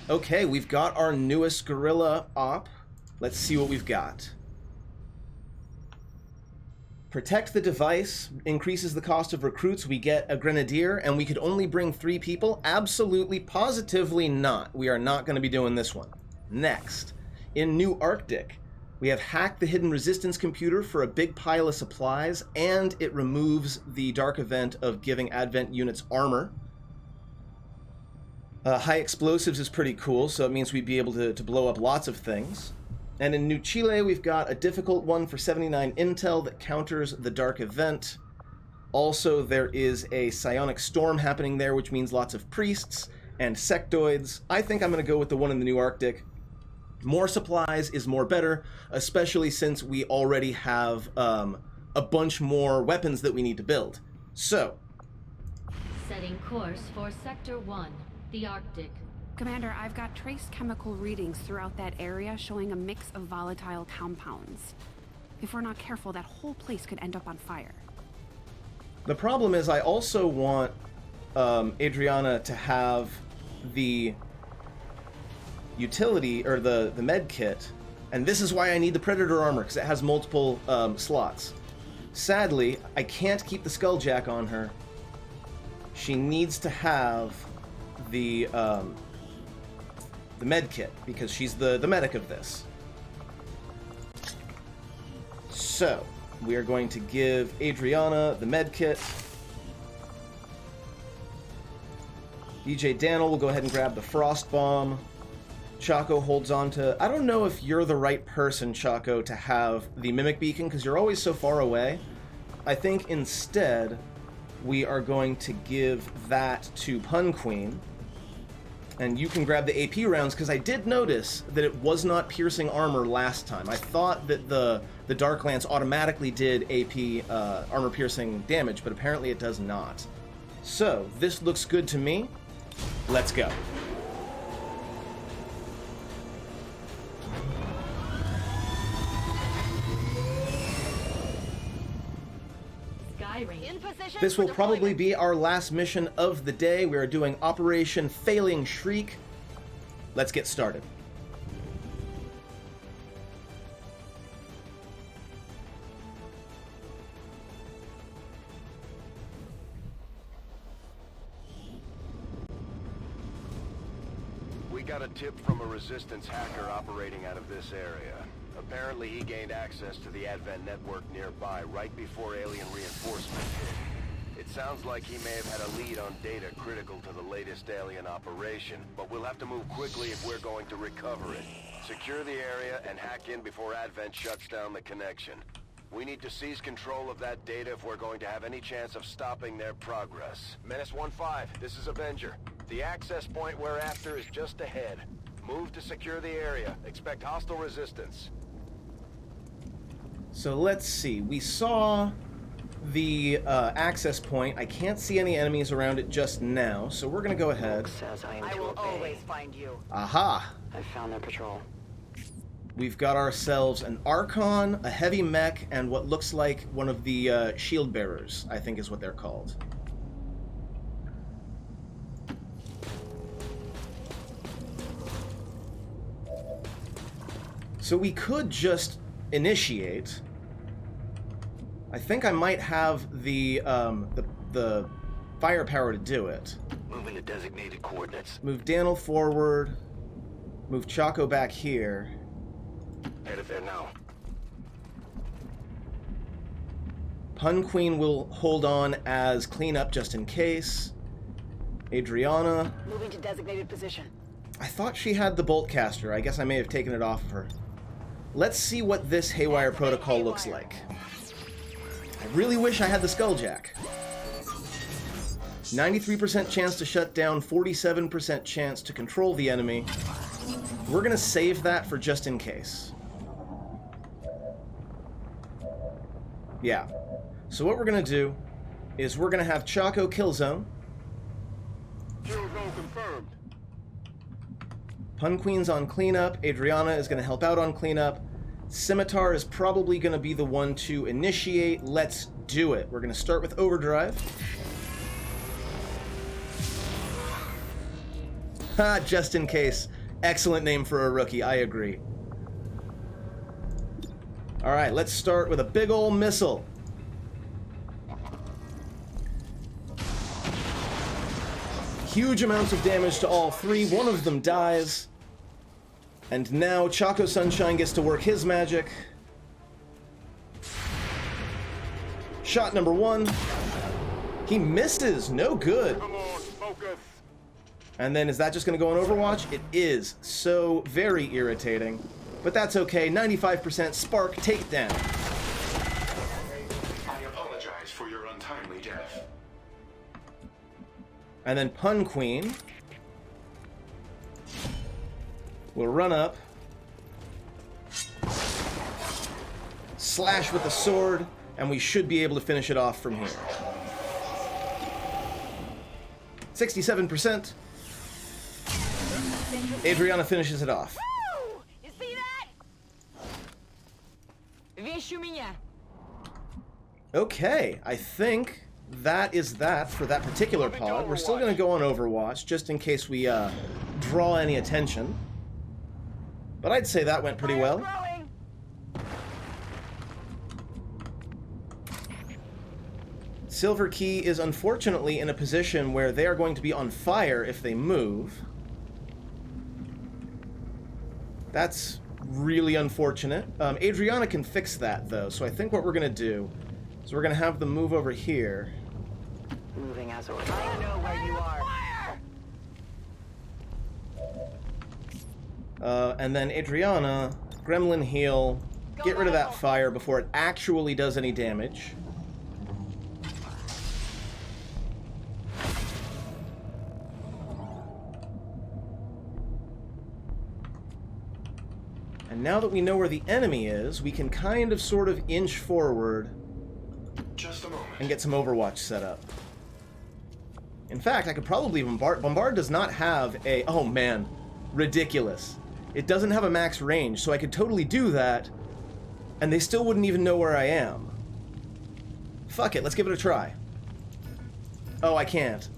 Okay, we've got our newest guerrilla op. Let's see what we've got. Protect the device, increases the cost of recruits. We get a grenadier, and we could only bring 3 people? Absolutely, positively not. We are not going to be doing this one. Next, in New Arctic, we have hacked the hidden resistance computer for a big pile of supplies, and it removes the dark event of giving Advent units armor. High explosives is pretty cool, so it means we'd be able to blow up lots of things. And in New Chile, we've got a difficult one for 79 intel that counters the dark event. Also, there is a psionic storm happening there, which means lots of priests and sectoids. I think I'm going to go with the one in the New Arctic. More supplies is more better, especially since we already have a bunch more weapons that we need to build. So, setting course for Sector 1, the Arctic. Commander, I've got trace chemical readings throughout that area showing a mix of volatile compounds. If we're not careful, that whole place could end up on fire. The problem is I also want Adriana to have the utility, or the med kit, and this is why I need the Predator armor, because it has multiple slots. Sadly, I can't keep the Skulljack on her. She needs to have the med kit, because she's the medic of this. So, we are going to give Adriana the med kit. DJ Daniel will go ahead and grab the Frost Bomb. Chaco holds on to... I don't know if you're the right person, Chaco, to have the Mimic Beacon, because you're always so far away. I think instead, we are going to give that to Pun Queen. And you can grab the AP rounds, because I did notice that it was not piercing armor last time. I thought that the Dark Lance automatically did AP armor piercing damage, but apparently it does not. So, this looks good to me. Let's go. This will probably be our last mission of the day. We are doing Operation Failing Shriek. Let's get started. We got a tip from a Resistance hacker operating out of this area. Apparently he gained access to the Advent network nearby right before alien reinforcements hit. It sounds like he may have had a lead on data critical to the latest alien operation, but we'll have to move quickly if we're going to recover it. Secure the area and hack in before Advent shuts down the connection. We need to seize control of that data if we're going to have any chance of stopping their progress. Menace 1-5, this is Avenger. The access point we're after is just ahead. Move to secure the area. Expect hostile resistance. So let's see. We saw the access point. I can't see any enemies around it just now, so we're going to go ahead. I will always find you. Aha! I found their patrol. We've got ourselves an Archon, a heavy mech, and what looks like one of the shield bearers, I think is what they're called. So we could just initiate. I think I might have the firepower to do it. Moving to designated coordinates. Move Daniel forward. Move Chaco back here. Headed there now. Pun Queen will hold on as cleanup just in case. Adriana. Moving to designated position. I thought she had the bolt caster. I guess I may have taken it off of her. Let's see what this Haywire protocol looks like. I really wish I had the Skulljack. 93% chance to shut down, 47% chance to control the enemy. We're gonna save that for just in case. Yeah. So what we're gonna do is we're gonna have Chaco kill zone. Kill zone confirmed. Pun Queen's on cleanup. Adriana is going to help out on cleanup. Scimitar is probably going to be the one to initiate. Let's do it. We're going to start with overdrive. Ha, just in case. Excellent name for a rookie, I agree. Alright, let's start with a big ol' missile. Huge amounts of damage to all three. One of them dies. And now Choco Sunshine gets to work his magic. Shot number 1. He misses. No good. Come on, focus. And then is that just going to go on Overwatch? It is. So very irritating. But that's okay. 95% spark takedown. I apologize for your untimely death. And then Pun Queen will run up, slash with the sword, and we should be able to finish it off from here. 67%. Adriana finishes it off. Woo! You see that? Вещь у меня. Okay, I think that is that for that particular pod. We're still going to go on Overwatch, just in case we draw any attention. But I'd say that went pretty well. Growing. Silver Key is unfortunately in a position where they are going to be on fire if they move. That's really unfortunate. Adriana can fix that, though, so I think what we're going to do is we're going to have them move over here. Moving as ordered. I know where you are. And then Adriana, Gremlin heal, get rid of that fire before it actually does any damage. And now that we know where the enemy is, we can kind of sort of inch forward Just a moment. and get some Overwatch set up. In fact, I could probably bombard. Bombard does not have a... Oh man, ridiculous. It doesn't have a max range, so I could totally do that, and they still wouldn't even know where I am. Fuck it, let's give it a try. Oh, I can't.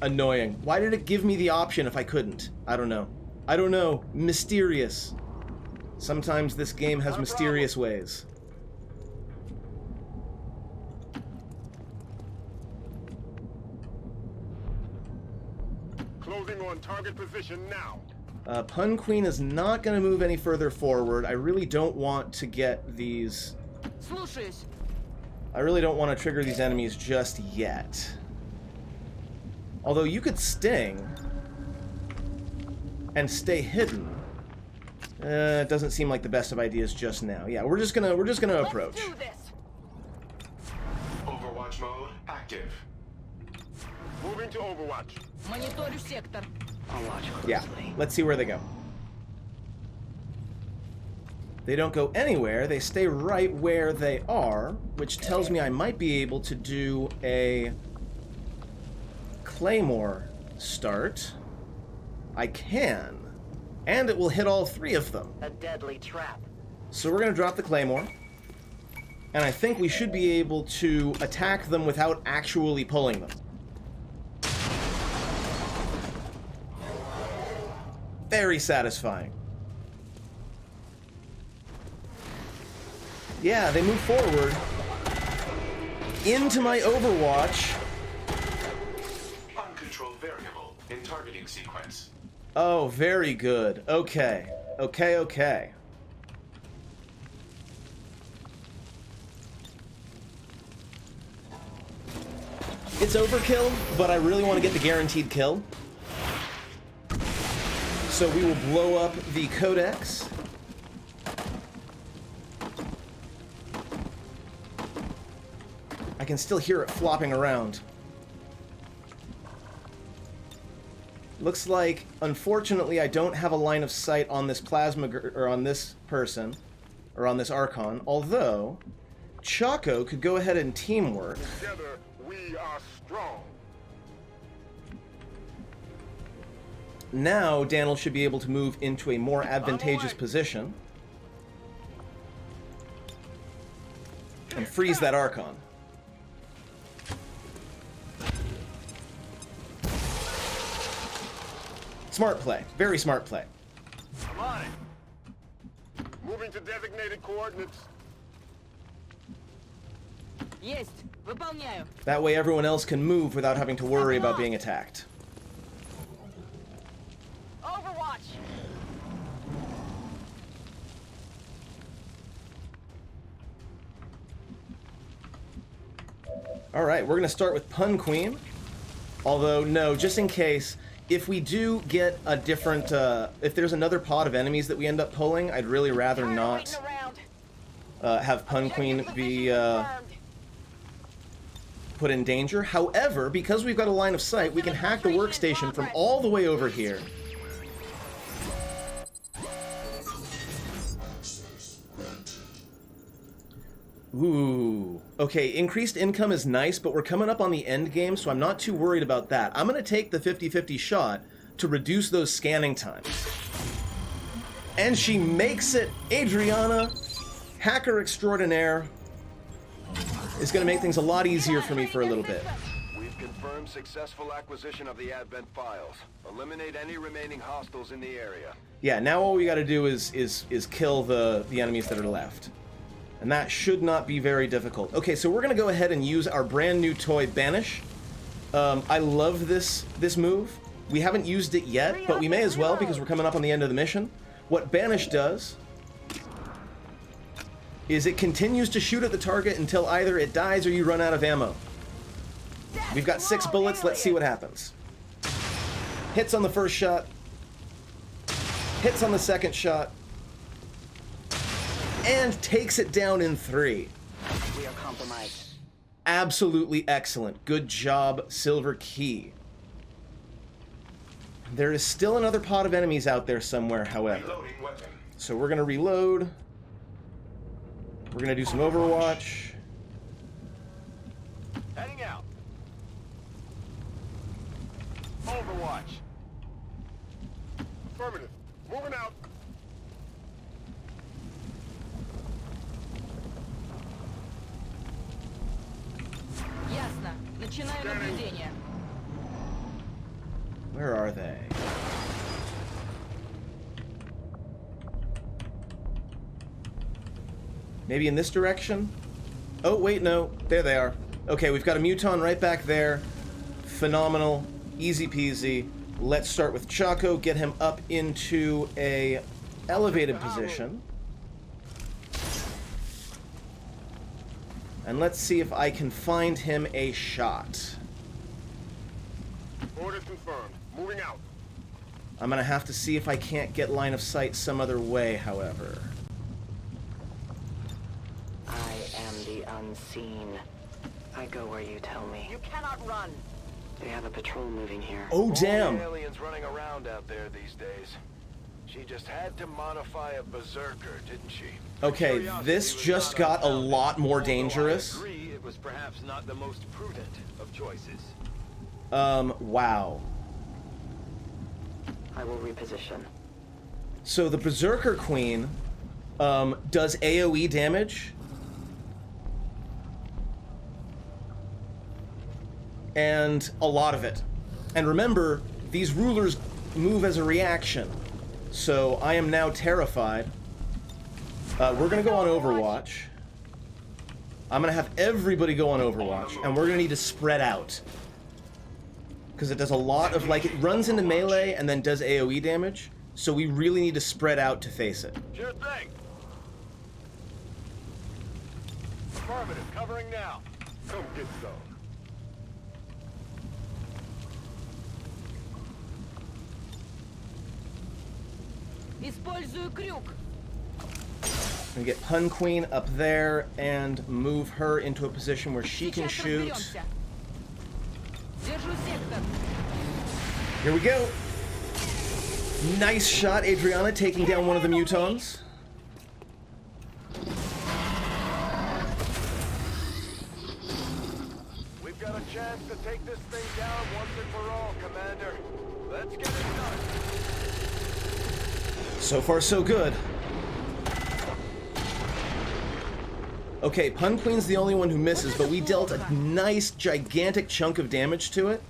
Annoying. Why did it give me the option if I couldn't? I don't know. I don't know. Mysterious. Sometimes this game has mysterious ways. Closing on target position now. Pun Queen is not going to move any further forward. I really don't want to get these... Слушаюсь. I really don't want to trigger these enemies just yet. Although you could sting and stay hidden. It doesn't seem like the best of ideas just now. Yeah, we're just gonna approach. Let's do this. Overwatch mode active. Moving to Overwatch. Мониторю сектор. I'll watch closely. Yeah, let's see where they go. They don't go anywhere, they stay right where they are, which tells me I might be able to do a Claymore start. I can. And it will hit all three of them. A deadly trap. So we're going to drop the Claymore. And I think we should be able to attack them without actually pulling them. Very satisfying. Yeah, they move forward into my Overwatch. Uncontrolled variable in targeting sequence. Oh, very good. Okay. Okay. It's overkill, but I really want to get the guaranteed kill. So we will blow up the Codex. I can still hear it flopping around. Looks like, unfortunately, I don't have a line of sight on this plasma, or on this person, or on this Archon, although Choco could go ahead and teamwork. Together, we are strong. Now, Daniel should be able to move into a more advantageous position and freeze that Archon. Smart play. Very smart play. I'm on it. Moving to designated coordinates. Есть. Выполняю. That way everyone else can move without having to worry about being attacked. Overwatch. Alright, we're going to start with Pun Queen. Although, no, just in case, if we do get a different, if there's another pod of enemies that we end up pulling, I'd really rather not have Pun Queen be put in danger. However, because we've got a line of sight, we can hack the workstation from all the way over here. Ooh. Okay, increased income is nice, but we're coming up on the end game, so I'm not too worried about that. I'm going to take the 50-50 shot to reduce those scanning times. And she makes it! Adriana, hacker extraordinaire, is going to make things a lot easier for me for a little bit. We've confirmed successful acquisition of the Advent files. Eliminate any remaining hostiles in the area. Yeah, now all we got to do is kill the enemies that are left. And that should not be very difficult. Okay, so we're going to go ahead and use our brand new toy, Banish. I love this move. We haven't used it yet, but we may as well because we're coming up on the end of the mission. What Banish does is it continues to shoot at the target until either it dies or you run out of ammo. We've got 6 bullets. Let's see what happens. Hits on the first shot. Hits on the second shot. And takes it down in 3. We are compromised. Absolutely excellent. Good job, Silver Key. There is still another pod of enemies out there somewhere, however. Reloading weapon. So we're going to reload. We're going to do some Overwatch. Heading out. Overwatch. Affirmative. Moving out. Ясно. Начинаю наблюдение. Where are they? Maybe in this direction? Oh, wait, no. There they are. Okay, we've got a Muton right back there. Phenomenal. Easy peasy. Let's start with Chaco, get him up into a elevated position. And let's see if I can find him a shot. Order confirmed. Moving out. I'm gonna have to see if I can't get line of sight some other way, however. I am the unseen. I go where you tell me. You cannot run. They have a patrol moving here. Oh, damn! All the aliens running around out there these days. She just had to modify a berserker, didn't she? Okay, this just got a lot more dangerous. I agree, it was perhaps not the most prudent of choices. Wow. I will reposition. So the Berserker Queen, does AoE damage. And a lot of it. And remember, these rulers move as a reaction. So I am now terrified. We're going to go on Overwatch. I'm going to have everybody go on Overwatch. And we're going to need to spread out. Because it does a lot of, like, it runs into melee and then does AoE damage. So we really need to spread out to face it. Sure thing. Affirmative, covering now. Come get some. Использую крюк. And get Pun Queen up there and move her into a position where she can shoot. Держу сектор. Here we go. Nice shot, Adriana, taking down one of the Mutons. We've got a chance to take this thing down once and for all, Commander. Let's get it done. So far, so good. Okay, Pun Queen's the only one who misses, but we dealt a nice, gigantic chunk of damage to it.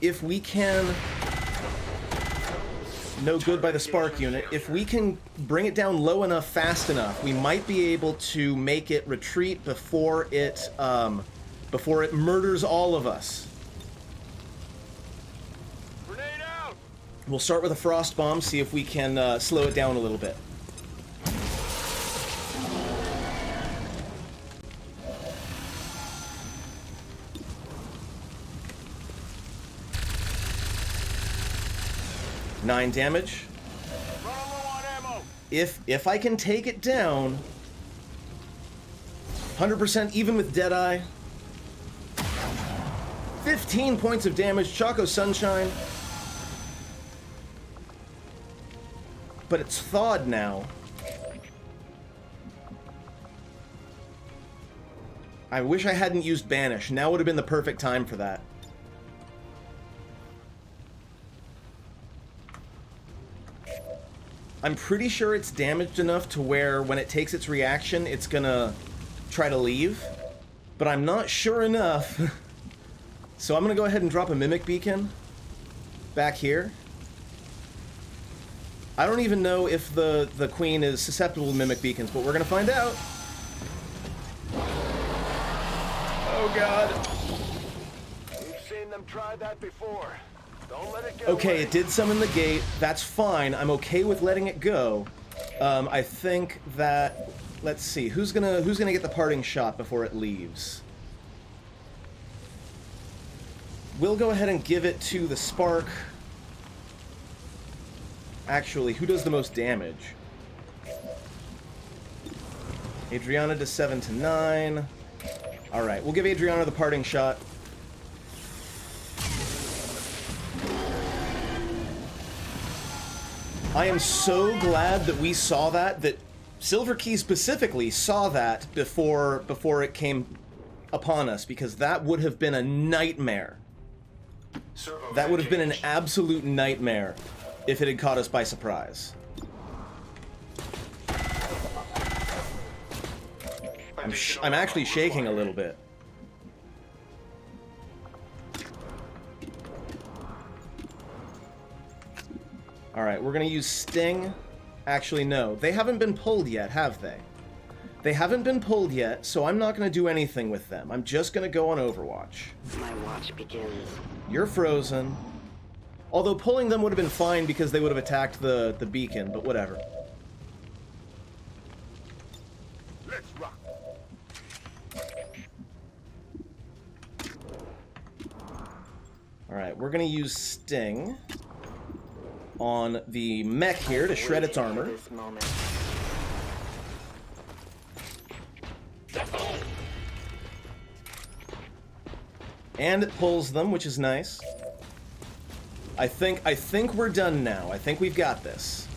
If we can No good by the spark unit. If we can bring it down low enough, fast enough, we might be able to make it retreat before it murders all of us. Grenade out! We'll start with a frost bomb, see if we can slow it down a little bit. Nine damage. Run low on ammo! If I can take it down, 100% even with Deadeye. 15 points of damage, Choco Sunshine. But it's thawed now. I wish I hadn't used Banish. Now would have been the perfect time for that. I'm pretty sure it's damaged enough to where when it takes its reaction, it's gonna try to leave. But I'm not sure enough. So I'm gonna go ahead and drop a Mimic Beacon back here. I don't even know if the Queen is susceptible to Mimic Beacons, but we're gonna find out. Oh god. We've seen them try that before. Don't let it get Okay, away. it did summon the gate. That's fine. I'm okay with letting it go. I think that... Let's see. Who's gonna get the parting shot before it leaves? We'll go ahead and give it to the Spark. Actually, who does the most damage? Adriana does 7 to 9. Alright, we'll give Adriana the parting shot. I am so glad that we saw that Silver Key specifically saw that before it came upon us, because that would have been a nightmare. Servos That would have been an engaged. absolute nightmare if it had caught us by surprise. I'm actually shaking a little bit. Alright, we're gonna use Sting. Actually, no. They haven't been pulled yet, have they? They haven't been pulled yet, so I'm not gonna do anything with them. I'm just gonna go on Overwatch. My watch begins. You're frozen. Although pulling them would have been fine because they would have attacked the beacon, but whatever. Let's rock. Alright, we're gonna use Sting on the mech here to shred its Waiting for armor. this moment. And it pulls them, which is nice. I think we're done now. I think we've got this.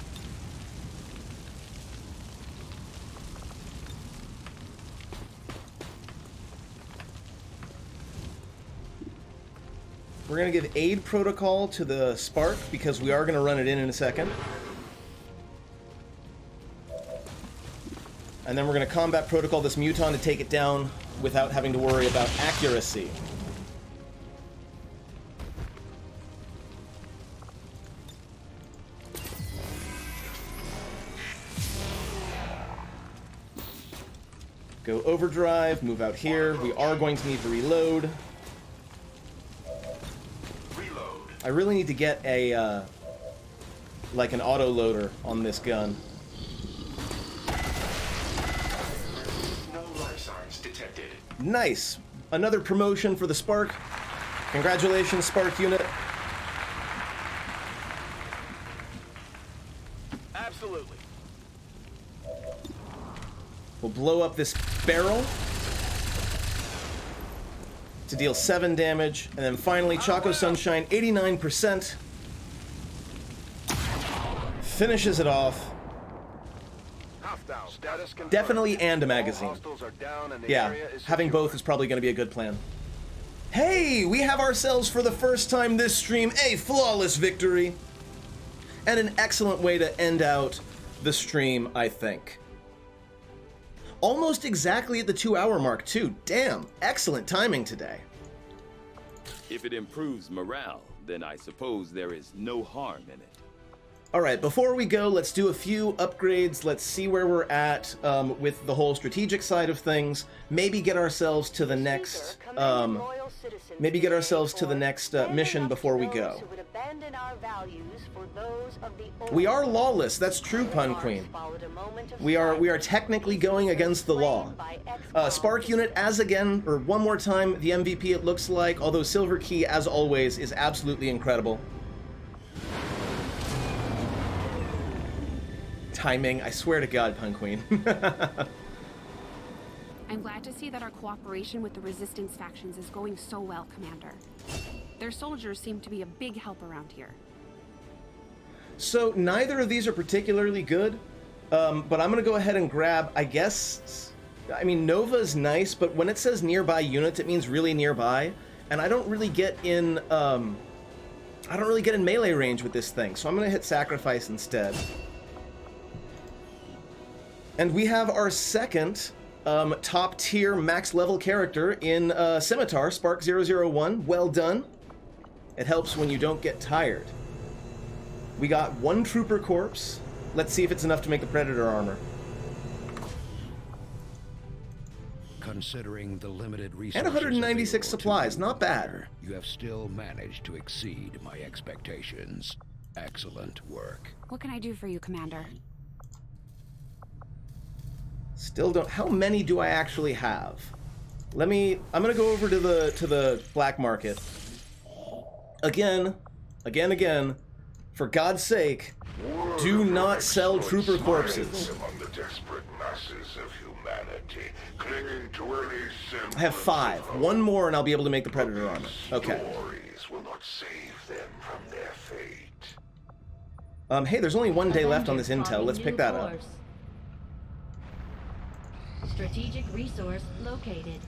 We're going to give aid protocol to the Spark because we are going to run it in a second. And then we're going to combat protocol this Muton to take it down without having to worry about accuracy. Go overdrive, move out here. We are going to need to reload. Reload. I really need to get a, like an auto loader on this gun. No life signs detected. Nice! Another promotion for the Spark. Congratulations, Spark unit. Absolutely. We'll blow up this barrel to deal 7 damage. And then finally, Choco Sunshine, 89%. Finishes it off. Hostile. Status confirmed. Definitely and a magazine. All hostiles are down and the Yeah, area is having secure. both is probably going to be a good plan. Hey, we have ourselves for the first time this stream a flawless victory. And an excellent way to end out the stream, I think. Almost exactly at the 2-hour mark, too. Damn, excellent timing today. If it improves morale, then I suppose there is no harm in it. Alright, before we go, let's do a few upgrades. Let's see where we're at with the whole strategic side of things. Maybe get ourselves to the next mission before we go. We are lawless, that's true, Pun Queen. We are technically going against the law. Spark Unit, as again, or one more time, the MVP it looks like, although Silver Key, as always, is absolutely incredible. Timing, I swear to God, Pun Queen. I'm glad to see that our cooperation with the Resistance factions is going so well, Commander. Their soldiers seem to be a big help around here. So, neither of these are particularly good, but I'm going to go ahead and grab, I guess... I mean, Nova's nice, but when it says nearby units, it means really nearby, and I don't really get in, melee range with this thing, so I'm going to hit Sacrifice instead. And we have our second top tier max level character in Scimitar, Spark 001. Well done. It helps when you don't get tired. We got one Trooper Corpse. Let's see if it's enough to make the Predator armor. Considering the limited resources And 196 available supplies, to not bad. you have still managed to exceed my expectations. Excellent work. What can I do for you, Commander? Still don't... How many do I actually have? I'm gonna go over to the black market. Again. For God's sake, do not sell Trooper corpses. Among the desperate masses of humanity, clinging to any I have 5. One more and I'll be able to make the Predator armor. Okay. Stories will not save them from their fate. Hey, there's only one day left on this intel. Let's pick that up. Strategic resource located.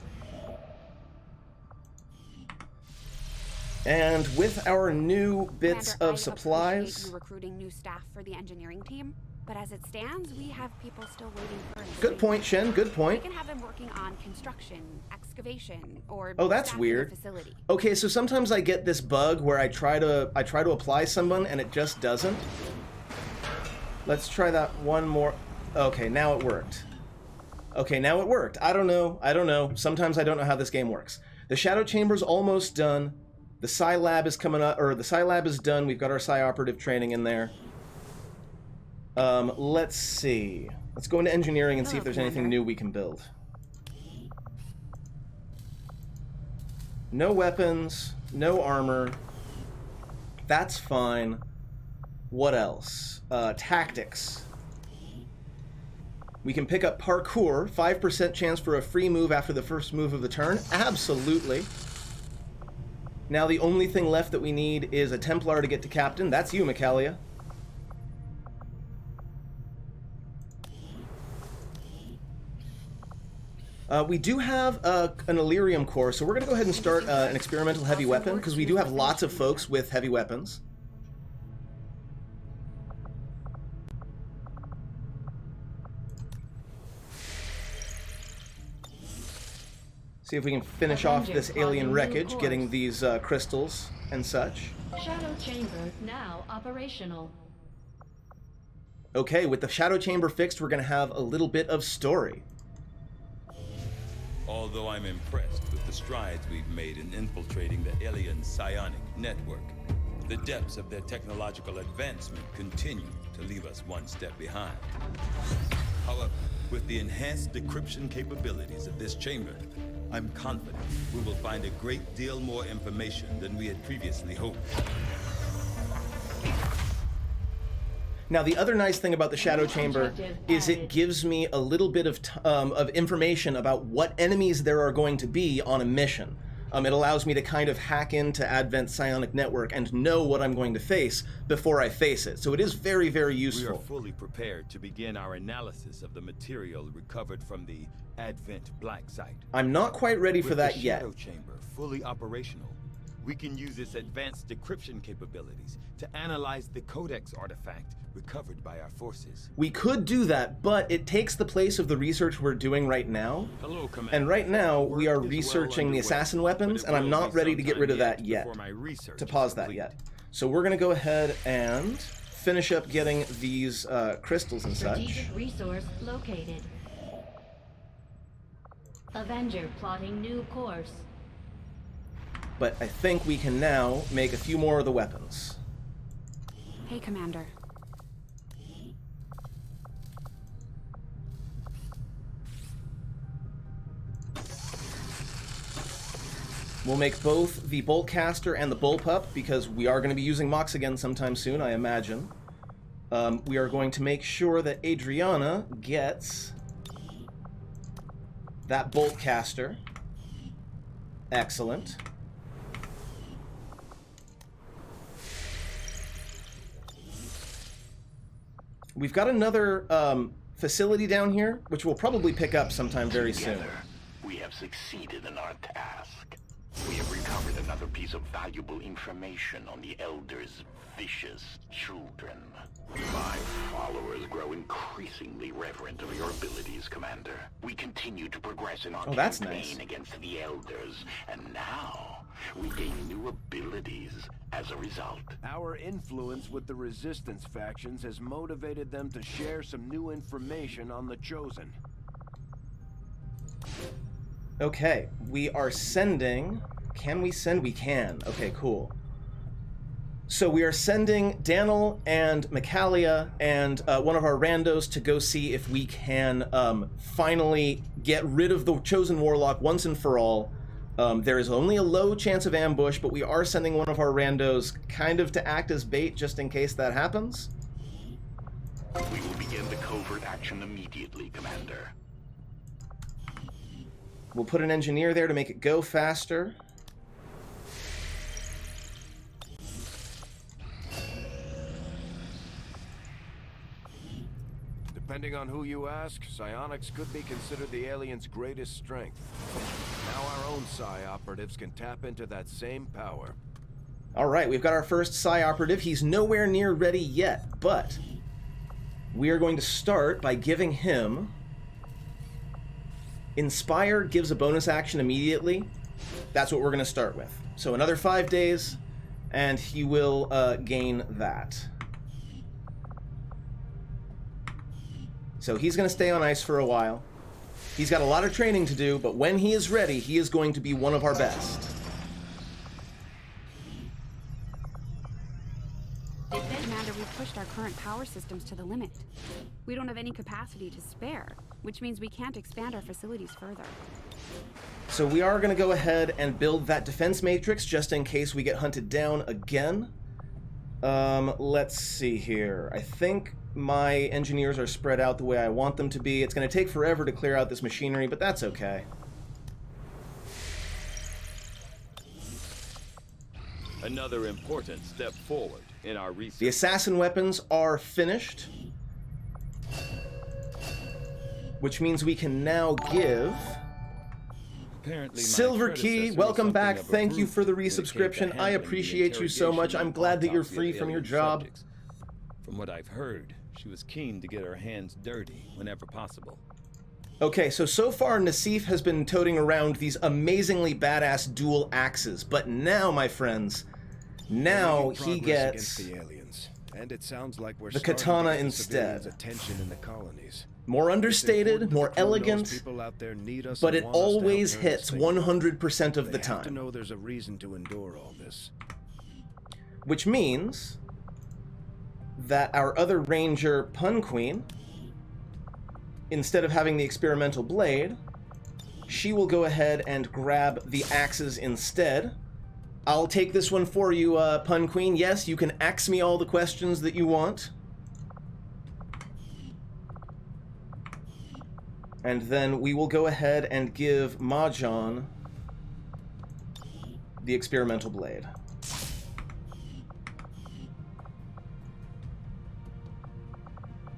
And with our new bits Commander, of I supplies... appreciate you recruiting new staff for the engineering team, but as it stands, we have people still waiting for us. Good point, Shen. Good point. We can have them working on construction, excavation, or Oh, that's staffing weird. the facility. Okay, so sometimes I get this bug where I try to apply someone and it just doesn't. Let's try that one more. Okay, now it worked. Okay, now it worked. I don't know. Sometimes I don't know how this game works. The Shadow Chamber's almost done. The Psi Lab is coming up, or the Psi Lab is done. We've got our Psi Operative training in there. Let's see. Let's go into engineering and see if there's anything new we can build. No weapons, no armor. That's fine. What else? Tactics. We can pick up parkour, 5% chance for a free move after the first move of the turn. Absolutely. Now the only thing left that we need is a Templar to get to Captain. That's you, Michaelia. We do have an Illyrium core, so we're going to go ahead and start an experimental heavy weapon, because we do have lots of folks with heavy weapons. See if we can finish off this alien wreckage, getting these crystals and such. Shadow chamber now operational. Okay, with the Shadow Chamber fixed, we're going to have a little bit of story. Although I'm impressed with the strides we've made in infiltrating the alien psionic network, the depths of their technological advancement continue to leave us one step behind. However, with the enhanced decryption capabilities of this chamber, I'm confident we will find a great deal more information than we had previously hoped. Now, the other nice thing about the Shadow Chamber is it gives me a little bit of information about what enemies there are going to be on a mission. It allows me to kind of hack into Advent Psionic Network and know what I'm going to face before I face it. So it is very, very useful. We are fully prepared to begin our analysis of the material recovered from the Advent Black Site. I'm not quite ready for that yet. With the Shadow Chamber fully operational, we can use its advanced decryption capabilities to analyze the Codex artifact recovered by our forces. We could do that, but it takes the place of the research we're doing right now. Hello, Commander. And right now, we are researching the assassin weapons, and I'm not ready to get rid of that yet. To pause that yet. So we're going to go ahead and finish up getting these crystals and such. Strategic resource located. Avenger plotting new course. But I think we can now make a few more of the weapons. Hey, Commander. We'll make both the Boltcaster and the Bullpup, because we are going to be using Mox again sometime soon, I imagine. We are going to make sure that Adriana gets that Boltcaster. Excellent. We've got another facility down here, which we'll probably pick up sometime very soon. Together, we have succeeded in our task. We have recovered another piece of valuable information on the Elder's vicious children. My followers grow increasingly reverent of your abilities, Commander. We continue to progress in our campaign against the Elders, and now we gain new abilities as a result. Our influence with the Resistance factions has motivated them to share some new information on the Chosen. Okay, we are sending... Can we send? We can. Okay, cool. So we are sending Daniel and Michaelia and one of our randos to go see if we can finally get rid of the Chosen Warlock once and for all. There is only a low chance of ambush, but we are sending one of our randos kind of to act as bait just in case that happens. We will begin the covert action immediately, Commander. We'll put an engineer there to make it go faster. Depending on who you ask, psionics could be considered the aliens' greatest strength. Now our own psi operatives can tap into that same power. Alright, we've got our first psi operative. He's nowhere near ready yet, but we are going to start by giving him... Inspire gives a bonus action immediately. That's what we're going to start with. So another 5 days, and he will gain that. So he's going to stay on ice for a while. He's got a lot of training to do, but when he is ready, he is going to be one of our best. Commander, we've pushed our current power systems to the limit. We don't have any capacity to spare, which means we can't expand our facilities further. So we are going to go ahead and build that defense matrix just in case we get hunted down again. Let's see here. I think my engineers are spread out the way I want them to be. It's going to take forever to clear out this machinery, but that's okay. Another important step forward in our research. The assassin weapons are finished, which means we can now give... Silver Key, welcome back. Thank you for the resubscription. I appreciate you so much. I'm glad that you're free from your job. From what I've heard, she was keen to get her hands dirty whenever possible. Okay, so far Nassif has been toting around these amazingly badass dual axes, but now, my friends, now he gets the aliens, and it sounds like we're the katana instead. Attention in the colonies. More understated, more elegant, but it always hits 100% of the They have to time. know there's a reason to endure all this. Which means that our other ranger, Pun Queen, instead of having the experimental blade, she will go ahead and grab the axes instead. I'll take this one for you, Pun Queen. Yes, you can ax me all the questions that you want. And then we will go ahead and give Mahjong the experimental blade.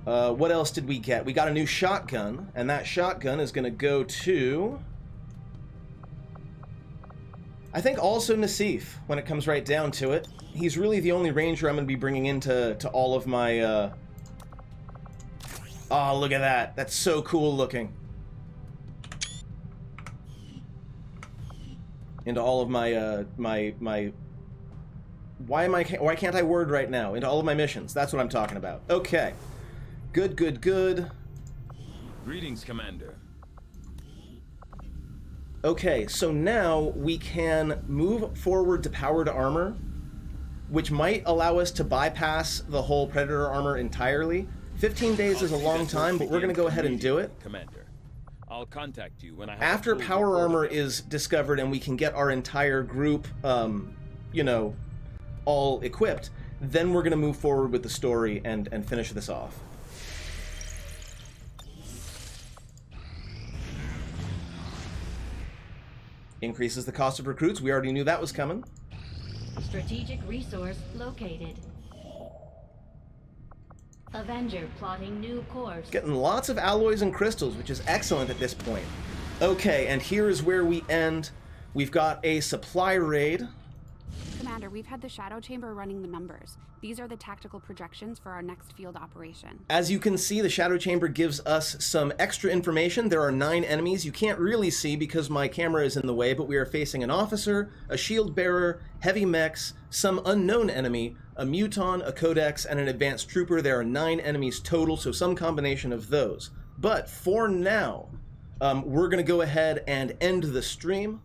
What else did we get? We got a new shotgun, and that shotgun is going to go to... I think also Nassif, when it comes right down to it. He's really the only ranger I'm going to be bringing into all of my... Oh, look at that. That's so cool looking. Into all of my Why can't I word right now into all of my missions? That's what I'm talking about. Okay. Good, good, good. Greetings, Commander. Okay, so now we can move forward to powered armor, which might allow us to bypass the whole Predator armor entirely. 15 days is a long time, but we're going to go ahead and do it. Commander, I'll contact you when I have After power armor is discovered and we can get our entire group, you know, all equipped, then we're going to move forward with the story and finish this off. Increases the cost of recruits. We already knew that was coming. Strategic resource located. Avenger plotting new course. Getting lots of alloys and crystals, which is excellent at this point. Okay, and here is where we end. We've got a supply raid. Commander, we've had the Shadow Chamber running the numbers. These are the tactical projections for our next field operation. As you can see, the Shadow Chamber gives us some extra information. There are 9 enemies. You can't really see because my camera is in the way, but we are facing an officer, a shield bearer, heavy mechs, some unknown enemy, a muton, a codex, and an advanced trooper. There are 9 enemies total, so some combination of those. But for now, we're going to go ahead and end the stream.